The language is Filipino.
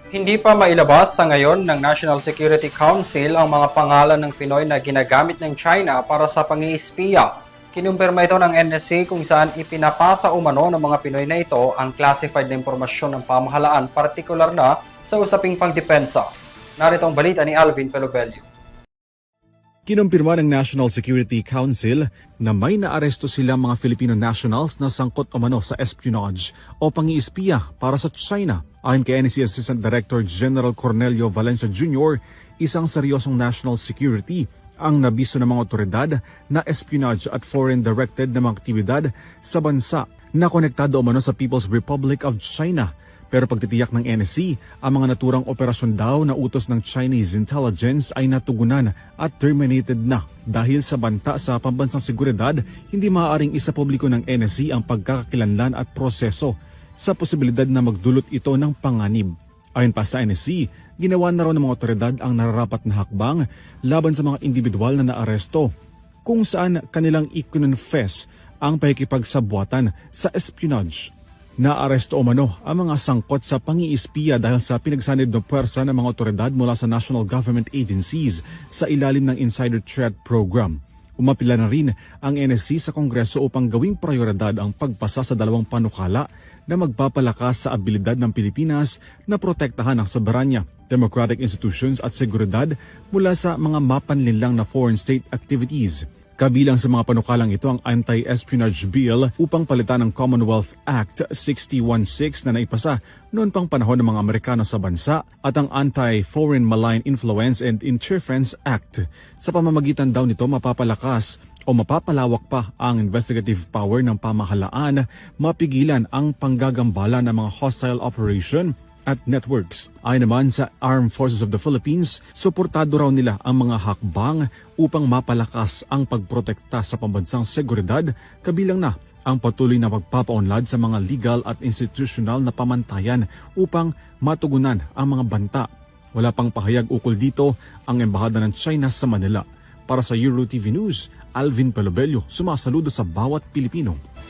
Hindi pa mailabas sa ngayon ng National Security Council ang mga pangalan ng Pinoy na ginagamit ng China para sa pang-iispiya. Kinumpirma ito ng NSC kung saan ipinapasa umano ng mga Pinoy na ito ang classified na impormasyon ng pamahalaan, partikular na sa usaping pangdepensa. Narito ang balita ni Alvin Pelobelio. Kinumpirma ng National Security Council na may naaresto silang mga Filipino nationals na sangkot umano sa espionage o pang-iispiya para sa China. Ayon kay NSC Assistant Director General Cornelio Valencia Jr., isang seryosong national security ang nabisto ng mga otoridad na espionage at foreign-directed na mga aktibidad sa bansa na konektado umano sa People's Republic of China. Pero pagtitiyak ng NSC, ang mga naturang operasyon daw na utos ng Chinese intelligence ay natugunan at terminated na. Dahil sa banta sa pambansang seguridad, hindi maaaring isapubliko ng NSC ang pagkakakilanlan at proseso sa posibilidad na magdulot ito ng panganib. Ayon pa sa NSC, ginawa na raw ng mga otoridad ang nararapat na hakbang laban sa mga individual na naaresto, kung saan kanilang ikinonfess ang pakikipagsabwatan sa espionage. Naaresto umano ang mga sangkot sa pang-iispiya dahil sa pinagsanib ng puwersa ng mga otoridad mula sa national government agencies sa ilalim ng Insider Threat Program. Umapila na rin ang NSC sa Kongreso upang gawing prioridad ang pagpasa sa dalawang panukala na magpapalakas sa abilidad ng Pilipinas na protektahan ang soberanya, democratic institutions at seguridad mula sa mga mapanlinlang na foreign state activities. Kabilang sa mga panukalang ito ang Anti-Espionage Bill upang palitan ang Commonwealth Act 616 na naipasa noon pang panahon ng mga Amerikano sa bansa at ang Anti-Foreign Malign Influence and Interference Act. Sa pamamagitan daw nito mapapalakas o mapapalawak pa ang investigative power ng pamahalaan, mapigilan ang panggagambala ng mga hostile operation at networks. Ayon naman sa Armed Forces of the Philippines, suportado raw nila ang mga hakbang upang mapalakas ang pagprotekta sa pambansang seguridad, kabilang na ang patuloy na pagpapaunlad sa mga legal at institutional na pamantayan upang matugunan ang mga banta. Wala pang pahayag ukol dito ang Embahada ng China sa Manila. Para sa EuroTV News, Alvin Pelobelio, sumasaludo sa bawat Pilipino.